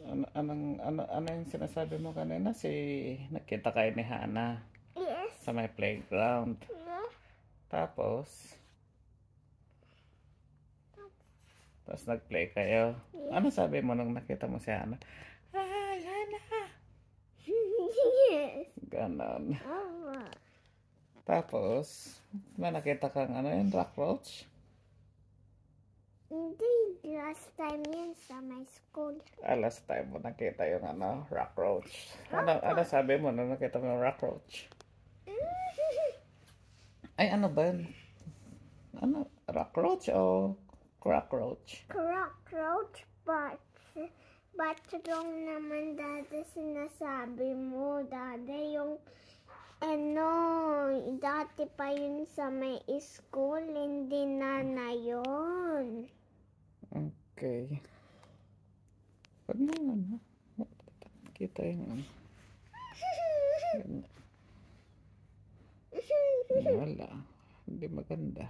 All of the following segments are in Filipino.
Ano yung sinasabi mo kanina? Nakita kayo ni Hana Yes. sa may playground. Yeah. Tapos nag-play kayo. Ano sabi mo nung nakita mo si Hana? Hi, Hana! Yes. Ganon. Oh. Tapos, may nakita kang rock roach? Hindi, last time yun sa my school. Last time mo nakita yung rock roach. Ano sabi mo nung nakita mo yung rock roach? Ay, ano ba yun? Rock roach o cockroach? Cockroach, but wrong naman dada sinasabi mo, dada yung dati pa yun sa may school, hindi na yun. Okay. Pag mo kita yung wala. Hindi maganda.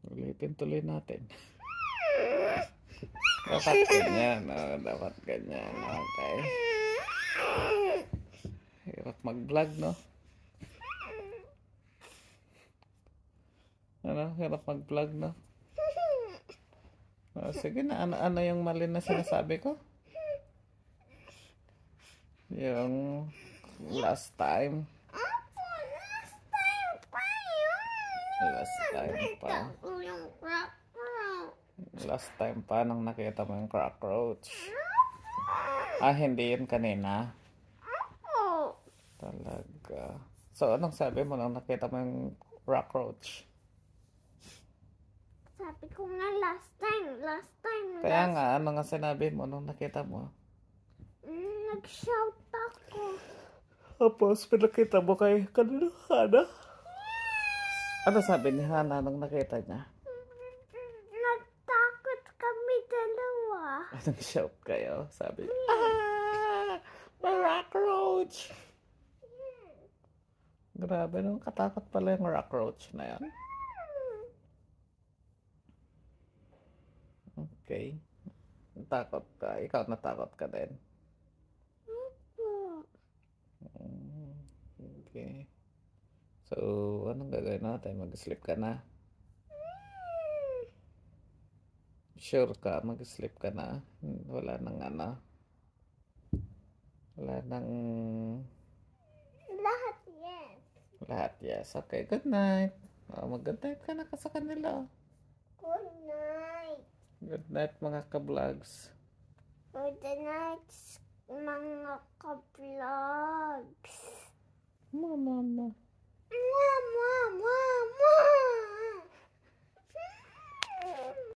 Ulitin tuloy natin. Dapat ganyan. Dapat ganyan. Okay. Hirap mag-vlog, no? Hirap mag-vlog, no? Sige na. Ano yung mali na sinasabi ko? Yung last time. Last time pa nang nakita mo yung cockroach. Hindi yun kanina. Talaga. So, anong sabi mo nang nakita mo yung cockroach? Sabi ko nga last time. Kaya nga, ano nga sinabi mo nung nakita mo? Nag-shout ako. Tapos, pinakita mo kay kanina, Hana? Ano sabi ni Hana nung nakita niya? Nagtakot kami dalawa. Anong shout kayo? Sabi, may cockroach! Grabe, nung katakot pala yung cockroach na yan. Okay. Natakot ka. Ikaw natakot ka din. Okay. So, anong gagawin natin? Mag-sleep ka na? Sure ka? Mag-sleep ka na? Wala nang Wala nang... Lahat yes. Lahat yes. Okay, good night. Mag-good night ka na ka sa kanila. Good night. Good night mga ka-vlogs. Good night.